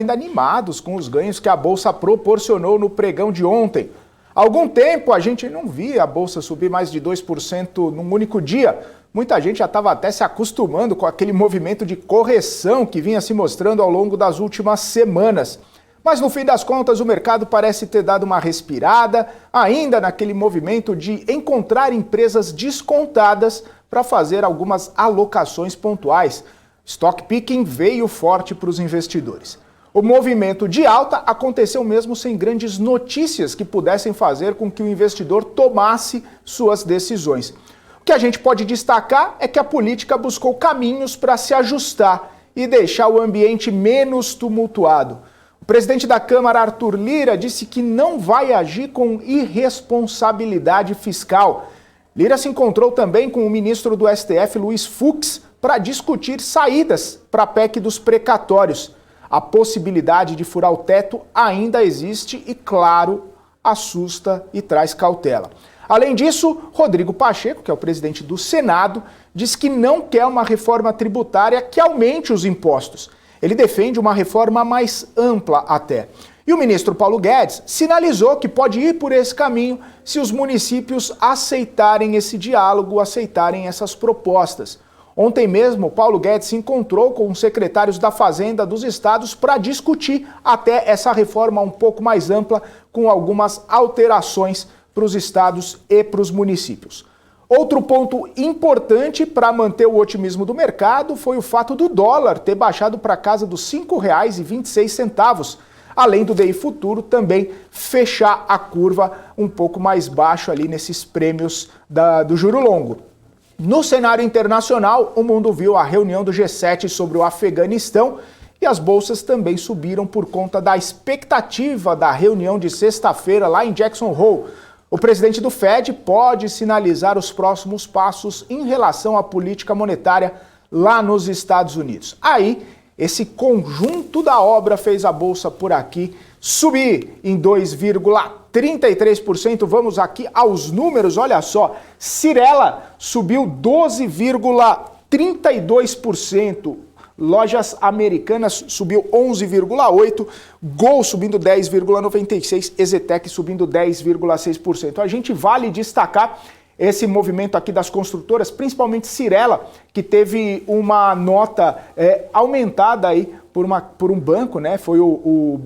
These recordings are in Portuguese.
ainda animados com os ganhos que a Bolsa proporcionou no pregão de ontem. Há algum tempo a gente não via a Bolsa subir mais de 2% num único dia. Muita gente já estava até se acostumando com aquele movimento de correção que vinha se mostrando ao longo das últimas semanas. Mas no fim das contas o mercado parece ter dado uma respirada, ainda naquele movimento de encontrar empresas descontadas para fazer algumas alocações pontuais. Stock picking veio forte para os investidores. O movimento de alta aconteceu mesmo sem grandes notícias que pudessem fazer com que o investidor tomasse suas decisões. O que a gente pode destacar é que a política buscou caminhos para se ajustar e deixar o ambiente menos tumultuado. O presidente da Câmara, Arthur Lira, disse que não vai agir com irresponsabilidade fiscal. Lira se encontrou também com o ministro do STF, Luiz Fux, para discutir saídas para a PEC dos precatórios. A possibilidade de furar o teto ainda existe e, claro, assusta e traz cautela. Além disso, Rodrigo Pacheco, que é o presidente do Senado, diz que não quer uma reforma tributária que aumente os impostos. Ele defende uma reforma mais ampla até. E o ministro Paulo Guedes sinalizou que pode ir por esse caminho se os municípios aceitarem esse diálogo, aceitarem essas propostas. Ontem mesmo, Paulo Guedes se encontrou com os secretários da Fazenda dos estados para discutir até essa reforma um pouco mais ampla, com algumas alterações para os estados e para os municípios. Outro ponto importante para manter o otimismo do mercado foi o fato do dólar ter baixado para casa dos R$ 5,26, além do DI futuro também fechar a curva um pouco mais baixo ali nesses prêmios do juro longo. No cenário internacional, o mundo viu a reunião do G7 sobre o Afeganistão e as bolsas também subiram por conta da expectativa da reunião de sexta-feira lá em Jackson Hole. O presidente do Fed pode sinalizar os próximos passos em relação à política monetária lá nos Estados Unidos. Aí, esse conjunto da obra fez a bolsa por aqui subir em 2,33%. Vamos aqui aos números, olha só. Cyrela subiu 12,32%. Lojas Americanas subiu 11,8%, Gol subindo 10,96%, Ezetec subindo 10,6%. A gente vale destacar esse movimento aqui das construtoras, principalmente Cyrela, que teve uma nota aumentada aí por um banco, né? Foi o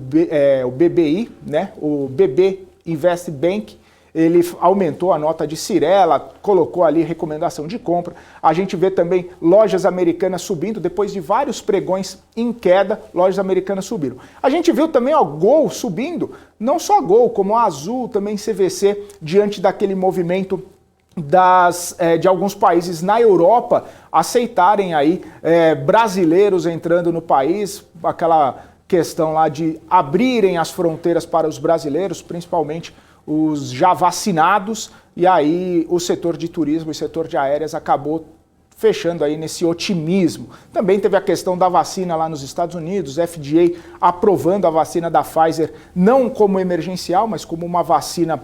BBI, né? O BB Invest Bank. Ele aumentou a nota de Cyrela, colocou ali recomendação de compra. A gente vê também Lojas Americanas subindo, depois de vários pregões em queda, Lojas Americanas subiram. A gente viu também a Gol subindo, não só Gol, como a Azul, também CVC, diante daquele movimento de alguns países na Europa aceitarem aí brasileiros entrando no país, aquela questão lá de abrirem as fronteiras para os brasileiros, principalmente os já vacinados, e aí o setor de turismo e setor de aéreas acabou fechando aí nesse otimismo. Também teve a questão da vacina lá nos Estados Unidos, FDA aprovando a vacina da Pfizer, não como emergencial, mas como uma vacina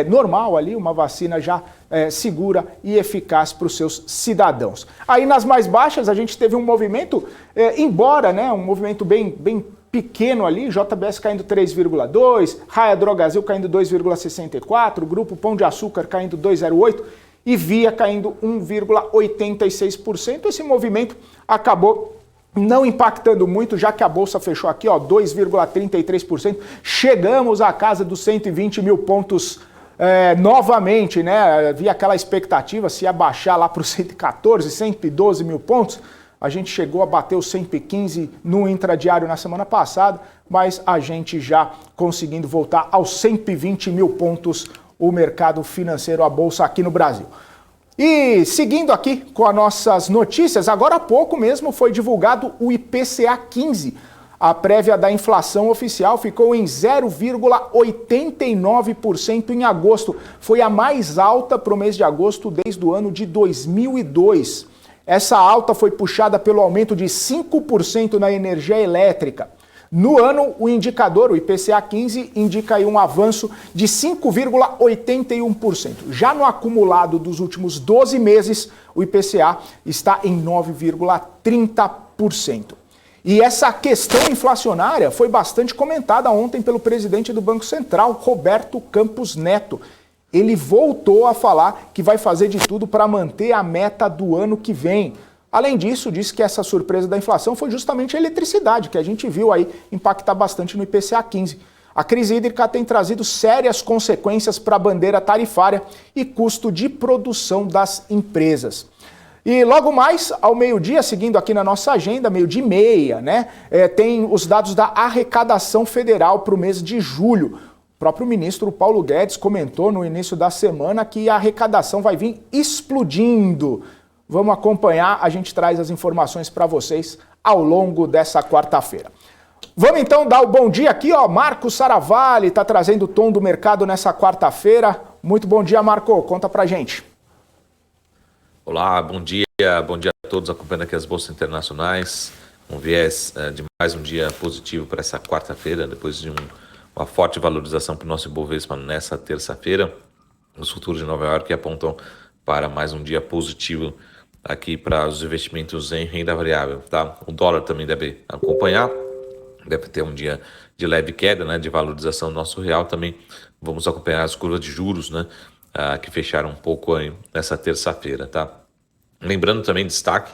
normal ali, uma vacina já segura e eficaz para os seus cidadãos. Aí nas mais baixas a gente teve um movimento, embora, né, um movimento bem pequeno ali, JBS caindo 3,2%, Raia Drogasil caindo 2,64%, Grupo Pão de Açúcar caindo 2,08%, e Via caindo 1,86%. Esse movimento acabou não impactando muito, já que a Bolsa fechou aqui, ó, 2,33%. Chegamos à casa dos 120 mil pontos novamente, né? Havia aquela expectativa se ia baixar lá para os 114, 112 mil pontos. A gente chegou a bater os 115 no intradiário na semana passada, mas a gente já conseguindo voltar aos 120 mil pontos o mercado financeiro, a Bolsa aqui no Brasil. E seguindo aqui com as nossas notícias, agora há pouco mesmo foi divulgado o IPCA 15. A prévia da inflação oficial ficou em 0,89% em agosto. Foi a mais alta para o mês de agosto desde o ano de 2002. Essa alta foi puxada pelo aumento de 5% na energia elétrica. No ano, o indicador, o IPCA 15, indica aí um avanço de 5,81%. Já no acumulado dos últimos 12 meses, o IPCA está em 9,30%. E essa questão inflacionária foi bastante comentada ontem pelo presidente do Banco Central, Roberto Campos Neto. Ele voltou a falar que vai fazer de tudo para manter a meta do ano que vem. Além disso, disse que essa surpresa da inflação foi justamente a eletricidade, que a gente viu aí impactar bastante no IPCA 15. A crise hídrica tem trazido sérias consequências para a bandeira tarifária e custo de produção das empresas. E logo mais, ao meio-dia, seguindo aqui na nossa agenda, meio-dia e meia, né, tem os dados da arrecadação federal para o mês de julho. O próprio ministro Paulo Guedes comentou no início da semana que a arrecadação vai vir explodindo. Vamos acompanhar, a gente traz as informações para vocês ao longo dessa quarta-feira. Vamos então dar o bom dia aqui, ó. Marco Saravalli está trazendo o tom do mercado nessa quarta-feira. Muito bom dia, Marco. Conta pra gente. Olá, bom dia a todos acompanhando aqui as bolsas internacionais. Um viés de mais um dia positivo para essa quarta-feira, depois de uma forte valorização para o nosso Ibovespa nessa terça-feira. Os futuros de Nova York apontam para mais um dia positivo aqui para os investimentos em renda variável, tá? O dólar também deve acompanhar. Deve ter um dia de leve queda, né, de valorização do nosso real também. Vamos acompanhar as curvas de juros, né, que fecharam um pouco aí nessa terça-feira, tá? Lembrando também, destaque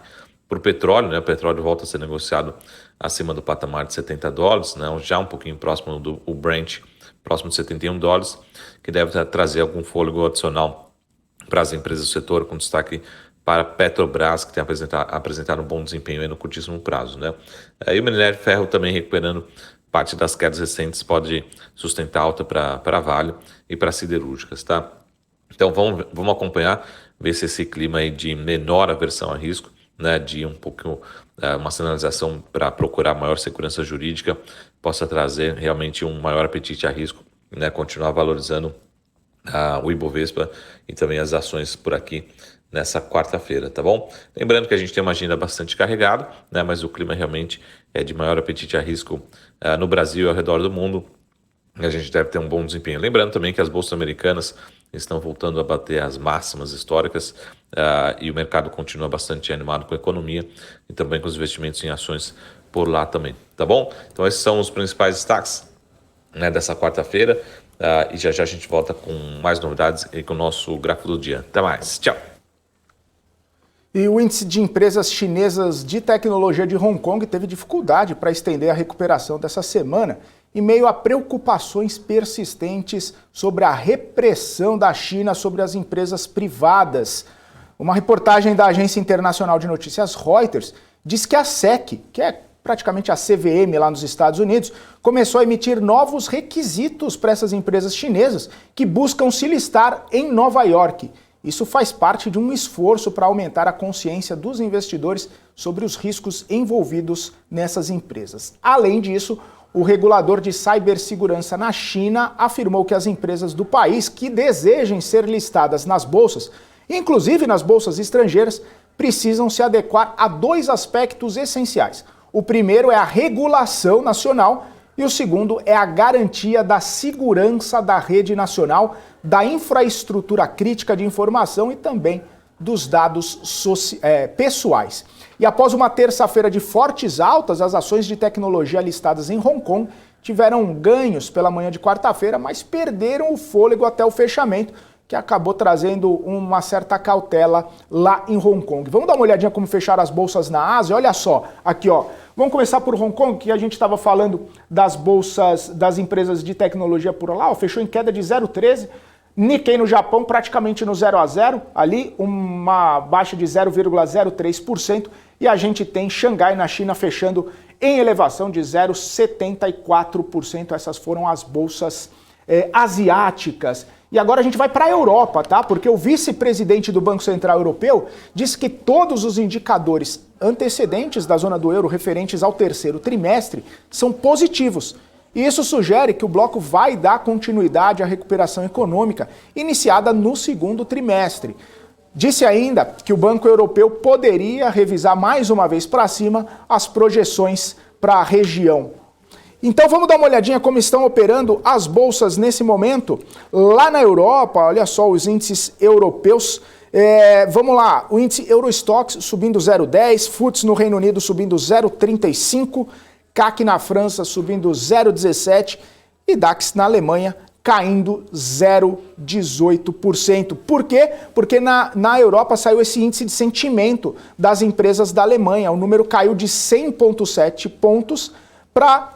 para o petróleo, né? O petróleo volta a ser negociado acima do patamar de $70, né, já um pouquinho próximo do Brent, próximo de $71, que deve trazer algum fôlego adicional para as empresas do setor, com destaque para a Petrobras, que tem apresentado um bom desempenho aí no curtíssimo prazo, né? E o minério de ferro também recuperando parte das quedas recentes, pode sustentar alta para a Vale e para siderúrgicas, tá? Então vamos acompanhar, ver se esse clima aí de menor aversão a risco, né, de um pouco uma sinalização para procurar maior segurança jurídica, possa trazer realmente um maior apetite a risco, né, continuar valorizando o Ibovespa e também as ações por aqui nessa quarta-feira, tá bom? Lembrando que a gente tem uma agenda bastante carregada, né, mas o clima realmente é de maior apetite a risco no Brasil e ao redor do mundo. A gente deve ter um bom desempenho. Lembrando também que as bolsas americanas estão voltando a bater as máximas históricas e o mercado continua bastante animado com a economia e também com os investimentos em ações por lá também, tá bom? Então esses são os principais destaques, né, dessa quarta-feira e já a gente volta com mais novidades e com o nosso gráfico do dia. Até mais, tchau! E o índice de empresas chinesas de tecnologia de Hong Kong teve dificuldade para estender a recuperação dessa semana, em meio a preocupações persistentes sobre a repressão da China sobre as empresas privadas. Uma reportagem da agência internacional de notícias Reuters diz que a SEC, que é praticamente a CVM lá nos Estados Unidos, começou a emitir novos requisitos para essas empresas chinesas que buscam se listar em Nova York. Isso faz parte de um esforço para aumentar a consciência dos investidores sobre os riscos envolvidos nessas empresas. Além disso, o regulador de cibersegurança na China afirmou que as empresas do país que desejem ser listadas nas bolsas, inclusive nas bolsas estrangeiras, precisam se adequar a dois aspectos essenciais. O primeiro é a regulação nacional e o segundo é a garantia da segurança da rede nacional, da infraestrutura crítica de informação e também dos dados pessoais. E após uma terça-feira de fortes altas, as ações de tecnologia listadas em Hong Kong tiveram ganhos pela manhã de quarta-feira, mas perderam o fôlego até o fechamento, que acabou trazendo uma certa cautela lá em Hong Kong. Vamos dar uma olhadinha como fecharam as bolsas na Ásia? Olha só, aqui ó, vamos começar por Hong Kong, que a gente estava falando das bolsas das empresas de tecnologia por lá, ó, fechou em queda de 0,13%. Nikkei no Japão praticamente no 0 a 0, ali uma baixa de 0,03%, e a gente tem Xangai na China fechando em elevação de 0,74%. Essas foram as bolsas asiáticas. E agora a gente vai para a Europa, tá? Porque o vice-presidente do Banco Central Europeu disse que todos os indicadores antecedentes da zona do euro referentes ao terceiro trimestre são positivos. E isso sugere que o bloco vai dar continuidade à recuperação econômica iniciada no segundo trimestre. Disse ainda que o Banco Europeu poderia revisar mais uma vez para cima as projeções para a região. Então vamos dar uma olhadinha como estão operando as bolsas nesse momento. Lá na Europa, olha só, os índices europeus Vamos lá, o índice Eurostoxx subindo 0,10, FTSE no Reino Unido subindo 0,35, CAC na França subindo 0,17 e DAX na Alemanha caindo 0,18%. Por quê? Porque na Europa saiu esse índice de sentimento das empresas da Alemanha. O número caiu de 100,7 pontos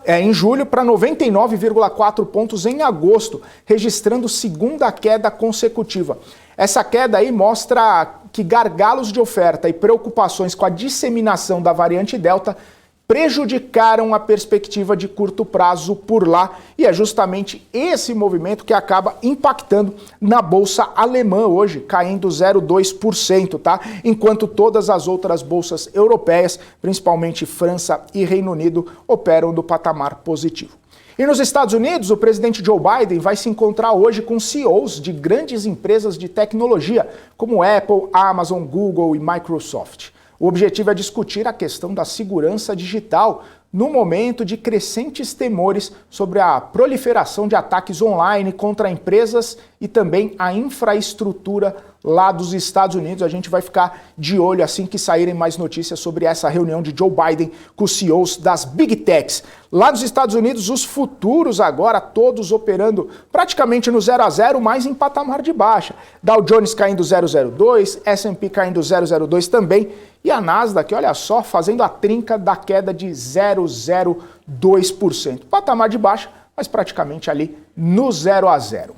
em julho para 99,4 pontos em agosto, registrando segunda queda consecutiva. Essa queda aí mostra que gargalos de oferta e preocupações com a disseminação da variante Delta prejudicaram a perspectiva de curto prazo por lá, e é justamente esse movimento que acaba impactando na bolsa alemã hoje, caindo 0,2%, tá? Enquanto todas as outras bolsas europeias, principalmente França e Reino Unido, operam no patamar positivo. E nos Estados Unidos, o presidente Joe Biden vai se encontrar hoje com CEOs de grandes empresas de tecnologia, como Apple, Amazon, Google e Microsoft. O objetivo é discutir a questão da segurança digital no momento de crescentes temores sobre a proliferação de ataques online contra empresas e também a infraestrutura lá dos Estados Unidos. A gente vai ficar de olho assim que saírem mais notícias sobre essa reunião de Joe Biden com os CEOs das Big Techs. Lá nos Estados Unidos, os futuros agora todos operando praticamente no 0 a 0, mas em patamar de baixa. Dow Jones caindo 0,02, S&P caindo 0,02 também, e a Nasdaq, olha só, fazendo a trinca da queda de 0,02%. Patamar de baixa, mas praticamente ali no 0 a 0.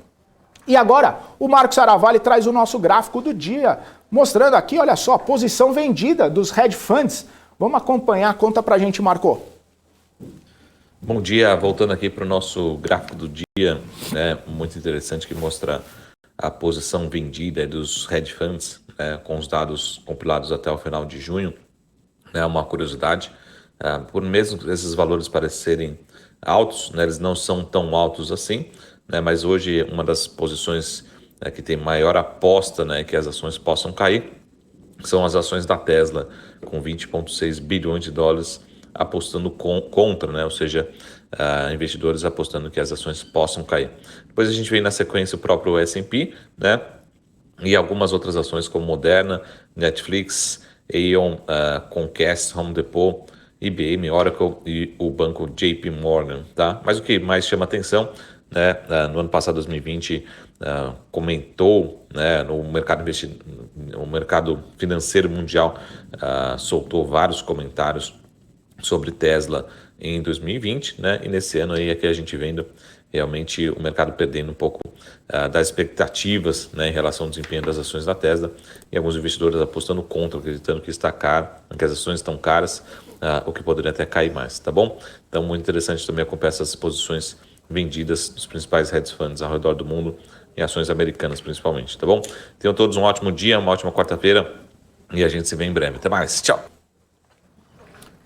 E agora, o Marcos Aravalli traz o nosso gráfico do dia, mostrando aqui, olha só, a posição vendida dos hedge funds. Vamos acompanhar, conta pra gente, Marco. Bom dia, voltando aqui para o nosso gráfico do dia, né, muito interessante, que mostra a posição vendida dos hedge funds, com os dados compilados até o final de junho. Uma curiosidade, por mesmo esses valores parecerem altos, né, eles não são tão altos assim, né, mas hoje uma das posições que tem maior aposta, né, que as ações possam cair são as ações da Tesla, com 20,6 bilhões de dólares apostando contra, né, ou seja, investidores apostando que as ações possam cair. Depois a gente vem na sequência o próprio S&P, né, e algumas outras ações como Moderna, Netflix, Aeon, Comcast, Home Depot, IBM, Oracle e o banco JP Morgan, tá? Mas o que mais chama atenção, né, no ano passado, 2020, comentou, né, o mercado financeiro mundial soltou vários comentários sobre Tesla em 2020, né, e nesse ano aí é que a gente vendo realmente o mercado perdendo um pouco das expectativas, né, em relação ao desempenho das ações da Tesla, e alguns investidores apostando contra, acreditando que está caro, que as ações estão caras, o que poderia até cair mais, tá bom? Então, muito interessante também acompanhar essas posições vendidas dos principais hedge funds ao redor do mundo, em ações americanas principalmente, tá bom? Tenham todos um ótimo dia, uma ótima quarta-feira, e a gente se vê em breve. Até mais, tchau!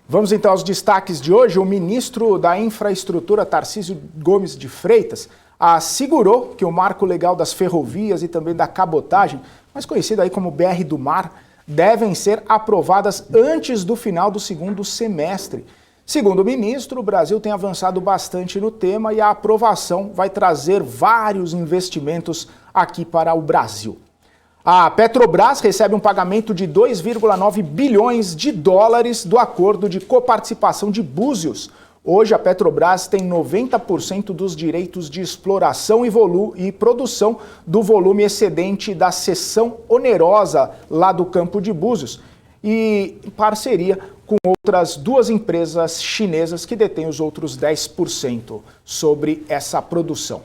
Vamos então aos destaques de hoje. O ministro da Infraestrutura, Tarcísio Gomes de Freitas, assegurou que o marco legal das ferrovias e também da cabotagem, mais conhecido aí como BR do Mar, devem ser aprovadas antes do final do segundo semestre. Segundo o ministro, o Brasil tem avançado bastante no tema e a aprovação vai trazer vários investimentos aqui para o Brasil. A Petrobras recebe um pagamento de 2,9 bilhões de dólares do acordo de coparticipação de Búzios. Hoje a Petrobras tem 90% dos direitos de exploração e produção do volume excedente da cessão onerosa lá do campo de Búzios, e em parceria com outras duas empresas chinesas que detêm os outros 10% sobre essa produção.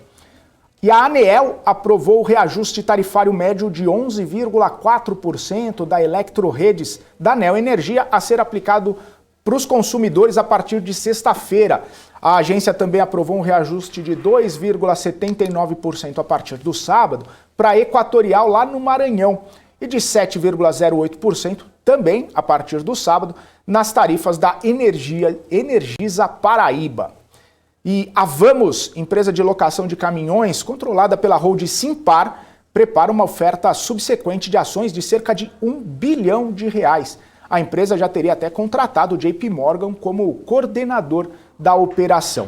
E a ANEEL aprovou o reajuste tarifário médio de 11,4% da Eletroredes da Neo Energia a ser aplicado para os consumidores a partir de sexta-feira. A agência também aprovou um reajuste de 2,79% a partir do sábado para a Equatorial lá no Maranhão e de 7,08% também a partir do sábado nas tarifas da Energisa Paraíba. E a Vamos, empresa de locação de caminhões controlada pela holding Simpar, prepara uma oferta subsequente de ações de cerca de R$1 bilhão. A empresa já teria até contratado o JP Morgan como coordenador da operação.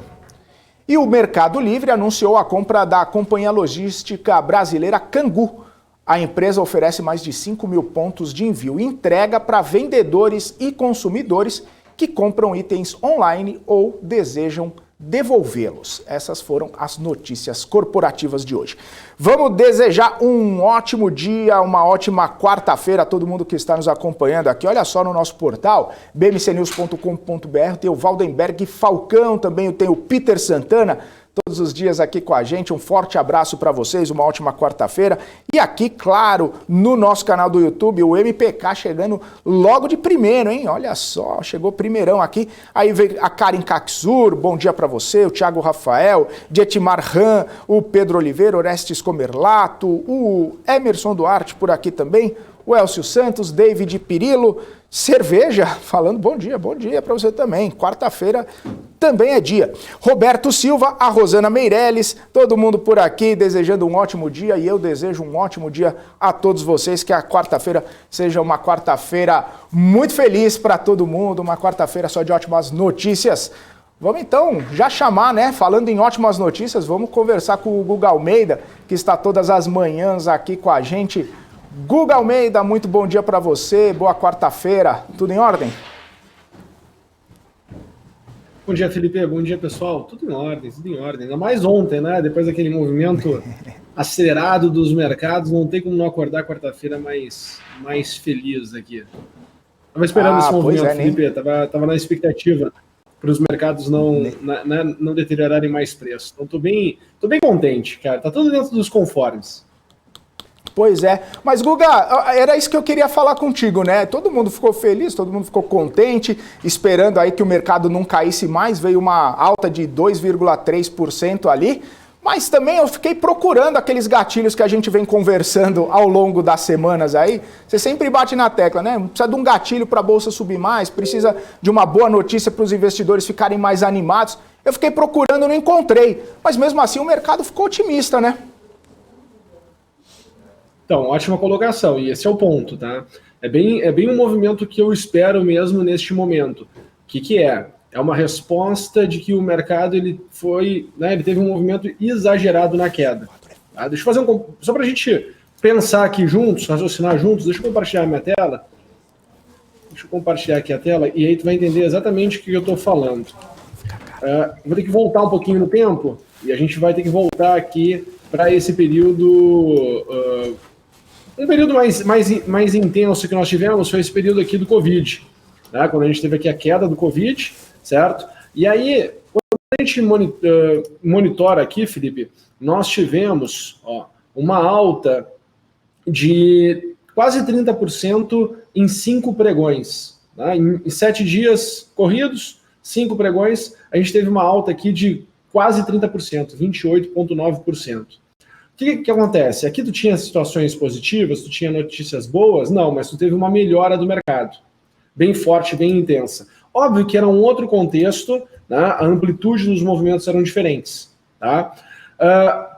E o Mercado Livre anunciou a compra da companhia logística brasileira Cangu. A empresa oferece mais de 5 mil pontos de envio e entrega para vendedores e consumidores que compram itens online ou desejam devolvê-los. Essas foram as notícias corporativas de hoje. Vamos desejar um ótimo dia, uma ótima quarta-feira a todo mundo que está nos acompanhando aqui. Olha só no nosso portal, bmcnews.com.br, tem o Valdenberg Falcão, também tem o Peter Santana, todos os dias aqui com a gente. Um forte abraço para vocês, uma ótima quarta-feira. E aqui, claro, no nosso canal do YouTube, o MPK chegando logo de primeiro, hein? Olha só, chegou primeirão aqui. Aí veio a Karen Kaksur, bom dia para você, o Thiago Rafael, Dietimar Ram, o Pedro Oliveira, Orestes Comerlato, o Emerson Duarte por aqui também, o Elcio Santos, David Pirillo, Cerveja, falando bom dia para você também. Quarta-feira também é dia. Roberto Silva, a Rosana Meirelles, todo mundo por aqui desejando um ótimo dia e eu desejo um ótimo dia a todos vocês, que a quarta-feira seja uma quarta-feira muito feliz para todo mundo, uma quarta-feira só de ótimas notícias. Vamos então já chamar, né? Falando em ótimas notícias, vamos conversar com o Guga Almeida, que está todas as manhãs aqui com a gente. Guga Almeida, muito bom dia para você, boa quarta-feira, tudo em ordem? Bom dia, Felipe, bom dia, pessoal, tudo em ordem, ainda mais ontem, né, depois daquele movimento acelerado dos mercados, não tem como não acordar quarta-feira mais feliz aqui. Estava esperando esse movimento, Felipe, tava na expectativa para os mercados não deteriorarem mais preço, então tô bem contente, cara, tá tudo dentro dos conformes. Pois é, mas Guga, era isso que eu queria falar contigo, né? Todo mundo ficou feliz, todo mundo ficou contente, esperando aí que o mercado não caísse mais, veio uma alta de 2,3% ali, mas também eu fiquei procurando aqueles gatilhos que a gente vem conversando ao longo das semanas aí. Você sempre bate na tecla, né? Precisa de um gatilho para a bolsa subir mais, precisa de uma boa notícia para os investidores ficarem mais animados. Eu fiquei procurando, não encontrei, mas mesmo assim o mercado ficou otimista, né? Então, ótima colocação, e esse é o ponto, tá? É bem um movimento que eu espero mesmo neste momento. O que é? É uma resposta de que o mercado ele teve um movimento exagerado na queda. Tá? Deixa eu fazer só para a gente pensar aqui juntos, raciocinar juntos, deixa eu compartilhar a minha tela. Deixa eu compartilhar aqui a tela e aí tu vai entender exatamente o que eu estou falando. Vou ter que voltar um pouquinho no tempo e a gente vai ter que voltar aqui para esse período... Um período mais intenso que nós tivemos foi esse período aqui do Covid, né? Quando a gente teve aqui a queda do Covid, certo? E aí, quando a gente monitora aqui, Felipe, nós tivemos uma alta de quase 30% em 5 pregões. Né? Em 7 dias corridos, 5 pregões, a gente teve uma alta aqui de quase 30%, 28,9%. O que acontece? Aqui tu tinha situações positivas, tu tinha notícias boas? Não, mas tu teve uma melhora do mercado, bem forte, bem intensa. Óbvio que era um outro contexto, né? A amplitude dos movimentos eram diferentes. Tá?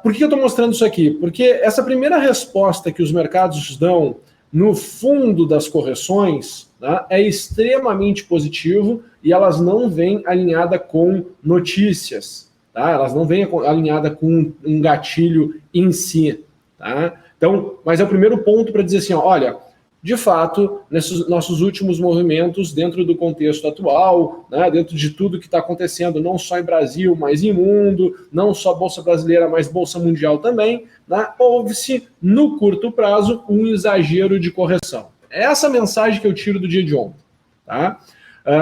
Por que eu estou mostrando isso aqui? Porque essa primeira resposta que os mercados dão no fundo das correções, né, é extremamente positivo e elas não vêm alinhadas com notícias. Tá? Elas não vêm alinhadas com um gatilho em si. Tá? Então, mas é o primeiro ponto para dizer assim, olha, de fato, nesses nossos últimos movimentos, dentro do contexto atual, né, dentro de tudo que está acontecendo, não só em Brasil, mas em mundo, não só Bolsa Brasileira, mas Bolsa Mundial também, né, houve-se, no curto prazo, um exagero de correção. É essa a mensagem que eu tiro do dia de ontem. Tá?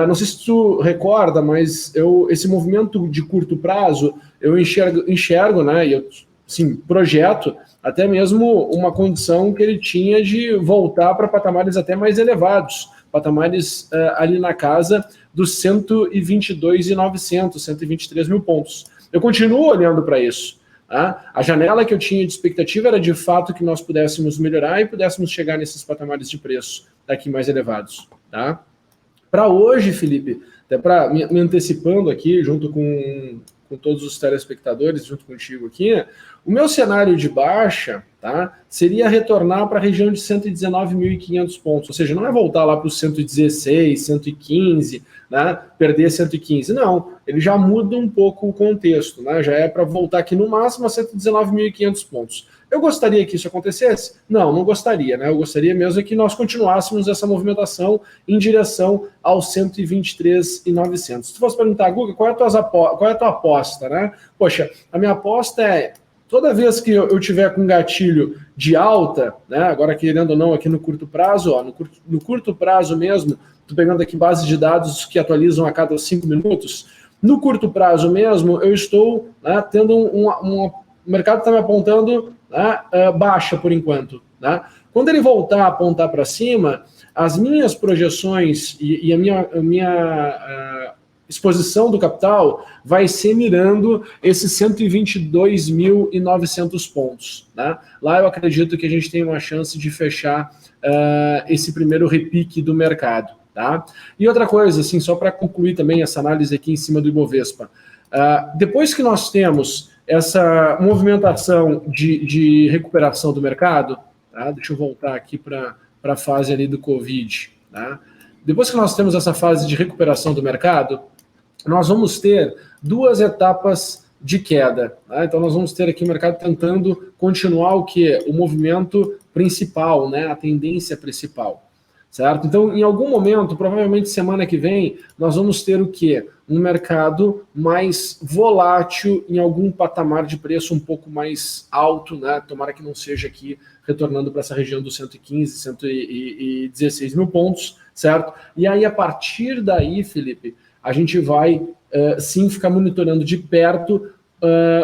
Não sei se tu recorda, mas esse movimento de curto prazo, eu enxergo, né, e eu projeto até mesmo uma condição que ele tinha de voltar para patamares até mais elevados, patamares ali na casa dos 122.900, 123 mil pontos. Eu continuo olhando para isso. Tá? A janela que eu tinha de expectativa era de fato que nós pudéssemos melhorar e pudéssemos chegar nesses patamares de preço daqui mais elevados. Tá? Para hoje, Felipe, até para me antecipando aqui, junto com todos os telespectadores, junto contigo aqui, o meu cenário de baixa, tá? tá, seria retornar para a região de 119.500 pontos, ou seja, não é voltar lá para os 116, 115, né, perder 115, não, ele já muda um pouco o contexto, né, já é para voltar aqui no máximo a 119.500 pontos. Eu gostaria que isso acontecesse? Não, não gostaria, né? Eu gostaria mesmo que nós continuássemos essa movimentação em direção aos 123.900. Se tu fosse perguntar, Guga, qual é a tua aposta, né? Poxa, a minha aposta é toda vez que eu tiver com gatilho de alta, né? Agora querendo ou não aqui no curto prazo, ó, no curto prazo mesmo, tô pegando aqui bases de dados que atualizam a cada 5 minutos. No curto prazo mesmo, eu estou, né, tendo o mercado está me apontando, né, baixa por enquanto. Né? Quando ele voltar a apontar para cima, as minhas projeções e a minha exposição do capital vai ser mirando esses 122.900 pontos. Né? Lá eu acredito que a gente tem uma chance de fechar esse primeiro repique do mercado. Tá? E outra coisa, assim, só para concluir também essa análise aqui em cima do Ibovespa. Depois que nós temos essa movimentação de recuperação do mercado, tá? Deixa eu voltar aqui para a fase ali do Covid. Tá? Depois que nós temos essa fase de recuperação do mercado, nós vamos ter duas etapas de queda. Tá? Então nós vamos ter aqui o mercado tentando continuar o quê? O movimento principal, né? A tendência principal. Certo? Então, em algum momento, provavelmente semana que vem, nós vamos ter o quê? Um mercado mais volátil em algum patamar de preço um pouco mais alto, né? Tomara que não seja aqui retornando para essa região dos 115, 116 mil pontos, certo? E aí, a partir daí, Felipe, a gente vai sim ficar monitorando de perto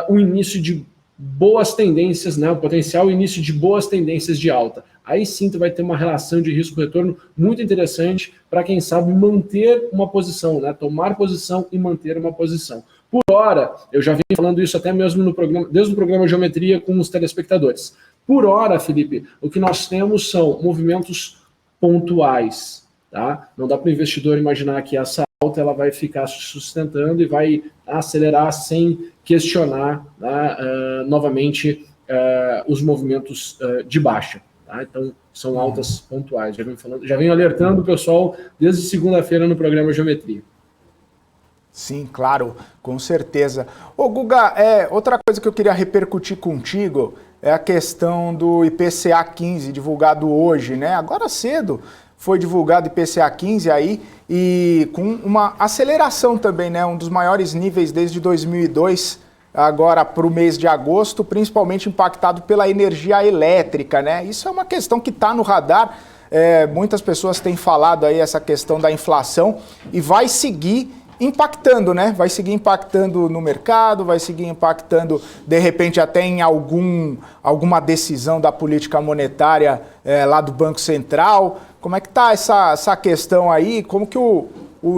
o início de boas tendências, né? O potencial início de boas tendências de alta. Aí sim tu vai ter uma relação de risco-retorno muito interessante para quem sabe manter uma posição, né? Tomar posição e manter uma posição. Por hora, eu já venho falando isso até mesmo no programa, desde o programa Geometria com os telespectadores. Por hora, Felipe, o que nós temos são movimentos pontuais, tá? Não dá para o investidor imaginar que essa alta ela vai ficar se sustentando e vai acelerar sem questionar, né, novamente os movimentos de baixa. Tá? Então, são altas pontuais. Já venho alertando o pessoal desde segunda-feira no programa Geometria. Sim, claro, com certeza. Ô Guga, outra coisa que eu queria repercutir contigo é a questão do IPCA 15, divulgado hoje, né? Agora cedo foi divulgado o IPCA 15 aí, e com uma aceleração também, né? Um dos maiores níveis desde 2002, agora para o mês de agosto, principalmente impactado pela energia elétrica, né? Isso é uma questão que está no radar, muitas pessoas têm falado aí essa questão da inflação e vai seguir impactando, né? Vai seguir impactando no mercado, vai seguir impactando, de repente, até em alguma decisão da política monetária lá do Banco Central. Como é que está essa questão aí? Como que o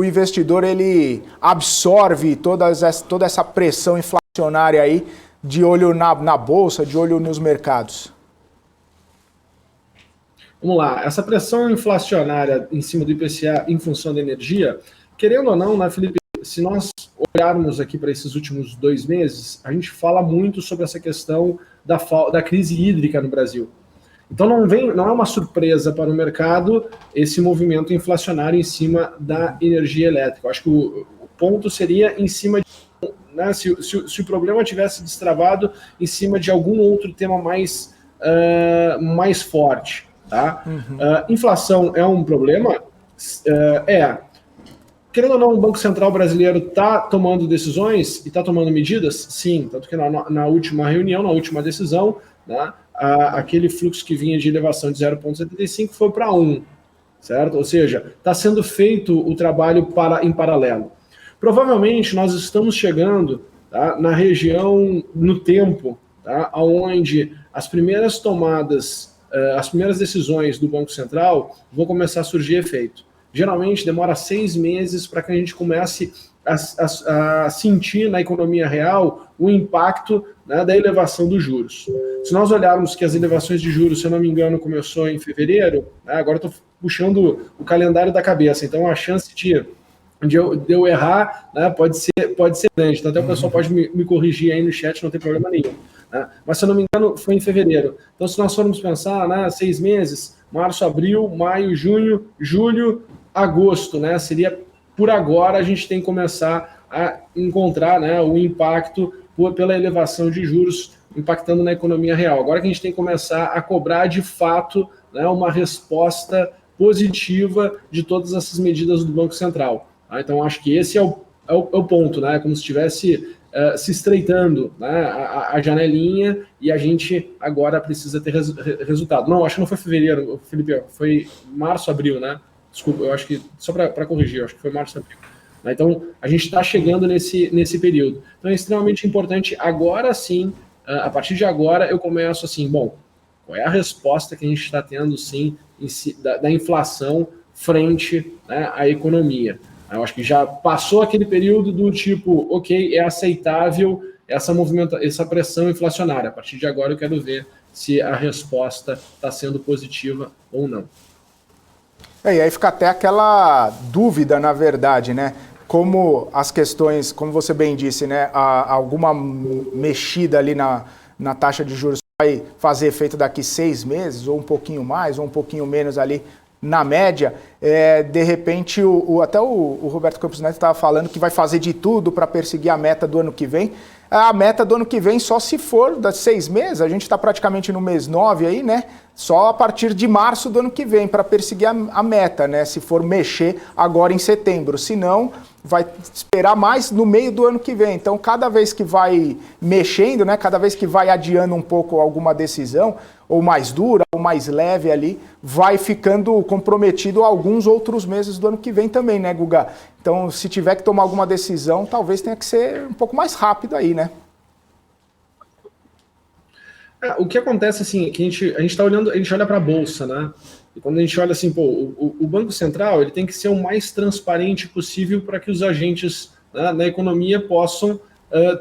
investidor ele absorve toda essa pressão inflacionária aí, de olho na Bolsa, de olho nos mercados? Vamos lá, essa pressão inflacionária em cima do IPCA em função da energia, querendo ou não, né, Felipe, se nós olharmos aqui para esses últimos 2 meses, a gente fala muito sobre essa questão da crise hídrica no Brasil. Então não é uma surpresa para o mercado esse movimento inflacionário em cima da energia elétrica. Eu acho que o ponto seria em cima de, né, se o problema tivesse destravado em cima de algum outro tema mais forte. Tá? Inflação é um problema? Querendo ou não, o Banco Central brasileiro está tomando decisões e está tomando medidas? Sim, tanto que na última reunião, na última decisão, né, aquele fluxo que vinha de elevação de 0,75 foi para 1, certo? Ou seja, está sendo feito o trabalho em paralelo. Provavelmente nós estamos chegando, tá, na região, no tempo, tá, onde as primeiras tomadas, as primeiras decisões do Banco Central vão começar a surgir efeito. Geralmente demora 6 meses para que a gente comece a sentir na economia real o impacto, né, da elevação dos juros. Se nós olharmos que as elevações de juros, se eu não me engano, começou em fevereiro, né, agora estou puxando o calendário da cabeça, então a chance de de eu errar, né, pode ser grande. Então, até o pessoal pode me corrigir aí no chat, não tem problema nenhum. Né? Mas, se eu não me engano, foi em fevereiro. Então, se nós formos pensar, né, 6 meses, março, abril, maio, junho, julho, agosto, né, seria por agora a gente tem que começar a encontrar, né, o impacto pela elevação de juros impactando na economia real. Agora que a gente tem que começar a cobrar de fato, né, uma resposta positiva de todas essas medidas do Banco Central. Tá? Então, acho que esse é o ponto, né? Como se estivesse se estreitando, né, a janelinha, e a gente agora precisa ter resultado. Não, acho que não foi fevereiro, Felipe, foi março, abril, né? Desculpa, eu acho que, só para corrigir, eu acho que foi março, abril. Então, a gente está chegando nesse período. Então, é extremamente importante, agora sim, a partir de agora, eu começo assim, bom, qual é a resposta que a gente está tendo, sim, da inflação frente, né, à economia? Eu acho que já passou aquele período do tipo, ok, é aceitável essa pressão inflacionária. A partir de agora eu quero ver se a resposta está sendo positiva ou não. E aí fica até aquela dúvida, na verdade, né? Como as questões, como você bem disse, né? Alguma mexida ali na taxa de juros vai fazer efeito daqui 6 meses, ou um pouquinho mais, ou um pouquinho menos ali na média. De repente, até o Roberto Campos Neto estava falando que vai fazer de tudo para perseguir a meta do ano que vem. A meta do ano que vem só se for das 6 meses, a gente está praticamente no mês 9 aí, né? Só a partir de março do ano que vem para perseguir a meta, né? Se for mexer agora em setembro, se não, vai esperar mais no meio do ano que vem. Então, cada vez que vai mexendo, né? Cada vez que vai adiando um pouco alguma decisão, ou mais dura, ou mais leve ali, vai ficando comprometido alguns outros meses do ano que vem também, né, Guga? Então, se tiver que tomar alguma decisão, talvez tenha que ser um pouco mais rápido aí, né? O que acontece, assim, é que a gente tá olhando, a gente olha para a Bolsa, né? E quando a gente olha assim, pô, o Banco Central, ele tem que ser o mais transparente possível para que os agentes, né, na economia possam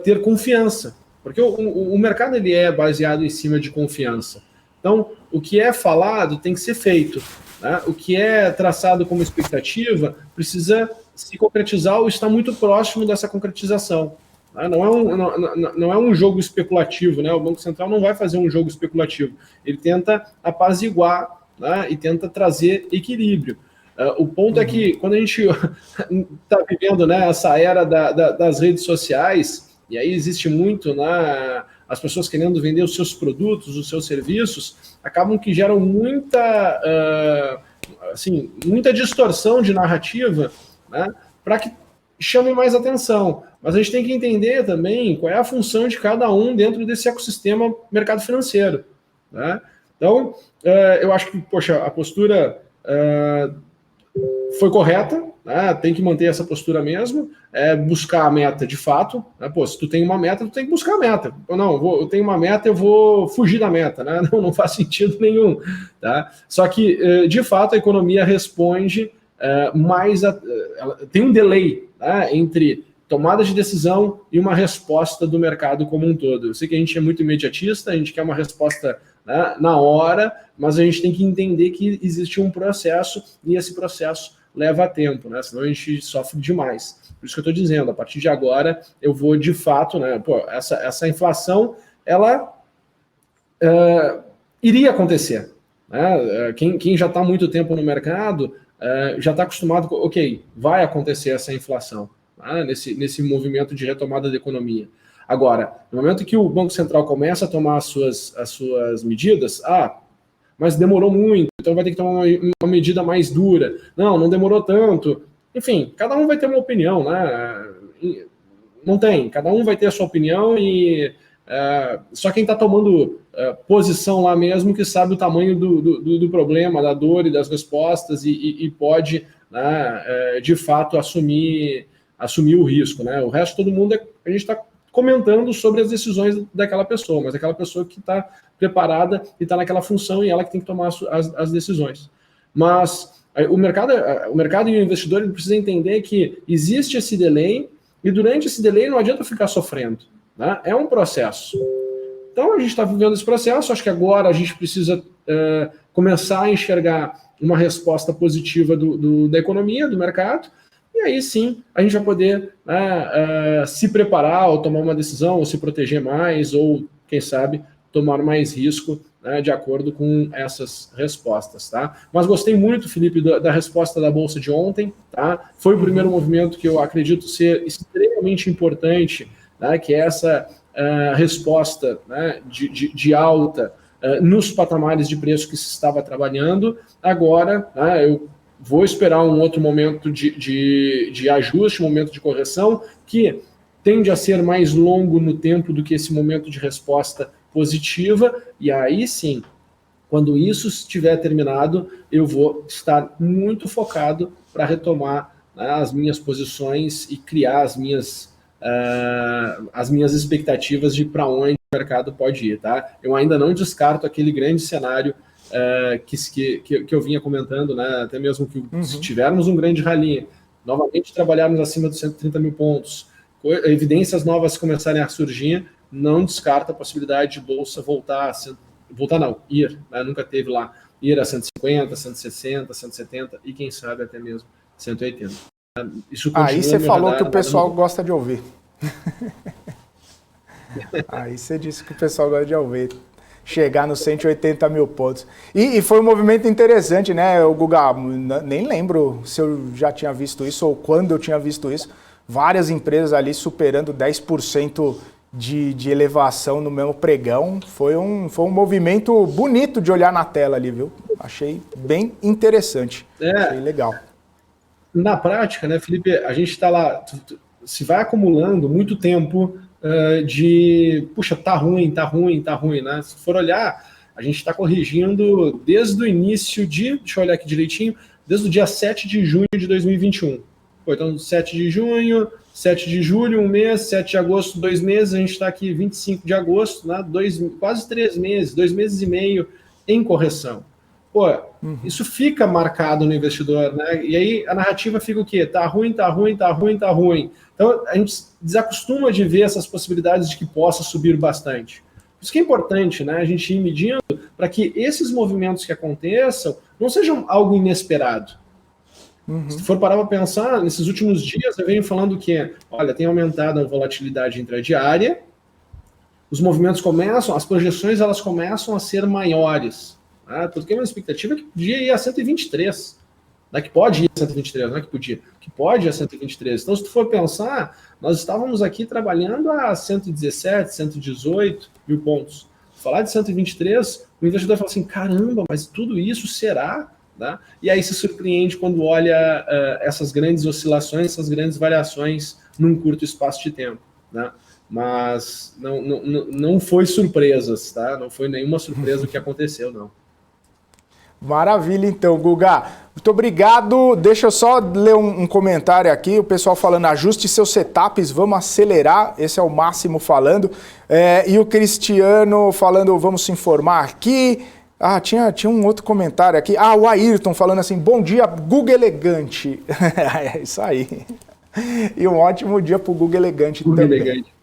ter confiança. Porque o mercado, ele é baseado em cima de confiança. Então, o que é falado tem que ser feito. Né? O que é traçado como expectativa precisa se concretizar ou está muito próximo dessa concretização. Não é um jogo especulativo, né? O Banco Central não vai fazer um jogo especulativo. Ele tenta apaziguar, né, e tenta trazer equilíbrio. O ponto é que quando a gente está vivendo, né, essa era das redes sociais, e aí existe muito, né, as pessoas querendo vender os seus produtos, os seus serviços, acabam que geram muita distorção de narrativa, né, para que chame mais atenção. Mas a gente tem que entender também qual é a função de cada um dentro desse ecossistema mercado financeiro. Né? Então, eu acho que, poxa, a postura foi correta, né? Tem que manter essa postura mesmo, buscar a meta de fato. Né? Pô, se tu tem uma meta, tu tem que buscar a meta. Eu tenho uma meta, eu vou fugir da meta. Né? Não faz sentido nenhum. Tá? Só que, de fato, a economia responde tem um delay, né, entre tomada de decisão e uma resposta do mercado como um todo. Eu sei que a gente é muito imediatista, a gente quer uma resposta, né, na hora, mas a gente tem que entender que existe um processo e esse processo leva tempo, né? Senão a gente sofre demais. Por isso que eu estou dizendo, a partir de agora eu vou de fato, né, essa inflação, ela iria acontecer. Né? Quem já está há muito tempo no mercado já está acostumado com, ok, vai acontecer essa inflação, né, nesse movimento de retomada da economia. Agora, no momento que o Banco Central começa a tomar as suas medidas, mas demorou muito, então vai ter que tomar uma medida mais dura. Não demorou tanto. Enfim, cada um vai ter uma opinião, né? Não tem, cada um vai ter a sua opinião e só quem está tomando posição lá mesmo que sabe o tamanho do problema, da dor e das respostas e pode, né, de fato assumir o risco. Né? O resto, todo mundo, a gente está comentando sobre as decisões daquela pessoa, mas aquela pessoa que está preparada e está naquela função e ela que tem que tomar as decisões. Mas o mercado e o investidor ele precisa entender que existe esse delay e durante esse delay não adianta ficar sofrendo. Né? É um processo. Então a gente está vivendo esse processo, acho que agora a gente precisa começar a enxergar uma resposta positiva da economia, do mercado, e aí sim a gente vai poder se preparar ou tomar uma decisão, ou se proteger mais, ou quem sabe tomar mais risco, né, de acordo com essas respostas, tá? Mas gostei muito, Felipe, da resposta da Bolsa de ontem, tá? Foi o primeiro movimento que eu acredito ser extremamente importante, né, que é essa resposta, né, de alta nos patamares de preço que se estava trabalhando. Agora, né, eu vou esperar um outro momento de ajuste, momento de correção, que tende a ser mais longo no tempo do que esse momento de resposta positiva, e aí sim, quando isso estiver terminado, eu vou estar muito focado para retomar, né, as minhas posições e criar as minhas expectativas de para onde o mercado pode ir, tá? Eu ainda não descarto aquele grande cenário que eu vinha comentando, né? Até mesmo que se tivermos um grande rally, novamente trabalharmos acima dos 130 mil pontos, evidências novas começarem a surgir, não descarta a possibilidade de bolsa ir, né? Nunca teve lá, ir a 150, 160, 170 e quem sabe até mesmo 180. Isso aí você falou que o pessoal gosta de ouvir. Aí você disse que o pessoal gosta de ouvir. Chegar nos 180 mil pontos. E foi um movimento interessante, né, Guga? Nem lembro se eu já tinha visto isso ou quando eu tinha visto isso. Várias empresas ali superando 10% de elevação no mesmo pregão. Foi um movimento bonito de olhar na tela ali, viu? Achei bem interessante. Achei legal. Na prática, né, Felipe, a gente está lá, se vai acumulando muito tempo puxa, tá ruim, né? Se for olhar, a gente está corrigindo desde o início deixa eu olhar aqui direitinho, desde o dia 7 de junho de 2021. Então, 7 de junho, 7 de julho, um mês, 7 de agosto, 2 meses, a gente está aqui 25 de agosto, né? Quase 3 meses, 2 meses e meio em correção. Isso fica marcado no investidor, né? E aí a narrativa fica o quê? Tá ruim. Então a gente desacostuma de ver essas possibilidades de que possa subir bastante. Isso que é importante, né? A gente ir medindo para que esses movimentos que aconteçam não sejam algo inesperado. Se for parar para pensar, nesses últimos dias eu venho falando que, olha, tem aumentado a volatilidade intradiária, os movimentos as projeções elas começam a ser maiores. Porque a minha expectativa é que podia ir a 123. Não é que pode ir a 123, não é que podia. Que pode ir a 123. Então, se tu for pensar, nós estávamos aqui trabalhando a 117, 118 mil pontos. Falar de 123, o investidor fala assim, caramba, mas tudo isso será? Tá? E aí se surpreende quando olha essas grandes oscilações, essas grandes variações num curto espaço de tempo. Né? Mas não foi surpresas, tá? Não foi nenhuma surpresa o que aconteceu, não. Maravilha, então, Guga. Muito obrigado. Deixa eu só ler um comentário aqui. O pessoal falando, ajuste seus setups, vamos acelerar. Esse é o Máximo falando. E o Cristiano falando, vamos se informar aqui. Tinha um outro comentário aqui. O Ayrton falando assim, bom dia, Guga Elegante. É isso aí. E um ótimo dia pro Guga Elegante também. Elegante.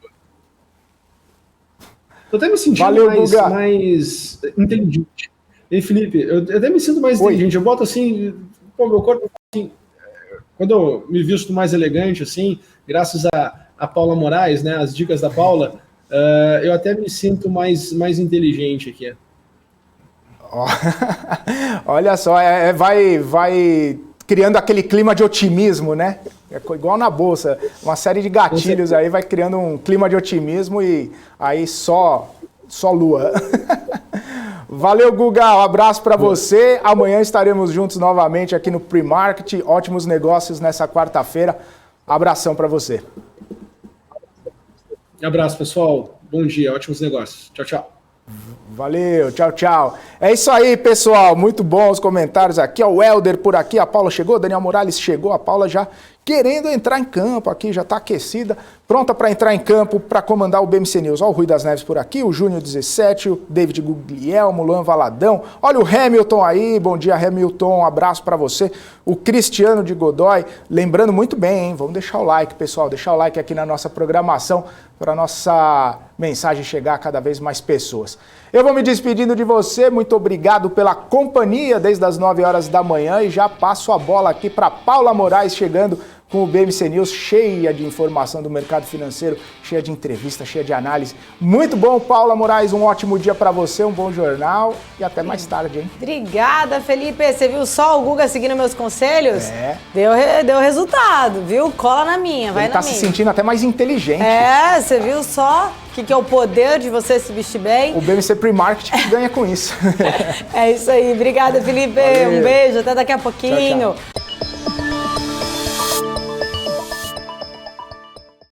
Tô até me sentindo mais inteligente. E Felipe, eu até me sinto mais inteligente. Eu boto assim, meu corpo assim, quando eu me visto mais elegante, assim, graças a Paula Moraes, né, as dicas da Paula, eu até me sinto mais inteligente aqui. Olha só, vai criando aquele clima de otimismo, né? É igual na bolsa, uma série de gatilhos aí vai criando um clima de otimismo e aí só lua. Valeu, Guga, um abraço para você. Amanhã estaremos juntos novamente aqui no Pre-Market. Ótimos negócios nessa quarta-feira. Abração para você. Abraço, pessoal. Bom dia, ótimos negócios. Tchau, tchau. Valeu, tchau, tchau. É isso aí, pessoal. Muito bons comentários aqui. O Helder por aqui, a Paula chegou, Daniel Morales chegou, a Paula já querendo entrar em campo aqui, já está aquecida, pronta para entrar em campo para comandar o BMC News. Olha o Rui das Neves por aqui, o Júnior 17, o David Guglielmo, o Luan Valadão. Olha o Hamilton aí, bom dia, Hamilton, um abraço para você. O Cristiano de Godoy, lembrando muito bem, hein? Vamos deixar o like, pessoal, deixar o like aqui na nossa programação para a nossa mensagem chegar a cada vez mais pessoas. Eu vou me despedindo de você, muito obrigado pela companhia desde as 9 horas da manhã e já passo a bola aqui para Paula Moraes chegando com o BMC News, cheia de informação do mercado financeiro, cheia de entrevista, cheia de análise. Muito bom, Paula Moraes, um ótimo dia para você, um bom jornal e até mais tarde, hein? Obrigada, Felipe. Você viu só o Guga seguindo meus conselhos? É. Deu resultado, viu? Cola na minha, vai Ele na tá minha. se sentindo até mais inteligente. É, você viu só o que é o poder de você se vestir bem? O BMC Pre-Market que ganha com isso. É isso aí. Obrigada, Felipe. Valeu. Um beijo. Até daqui a pouquinho. Tchau, tchau.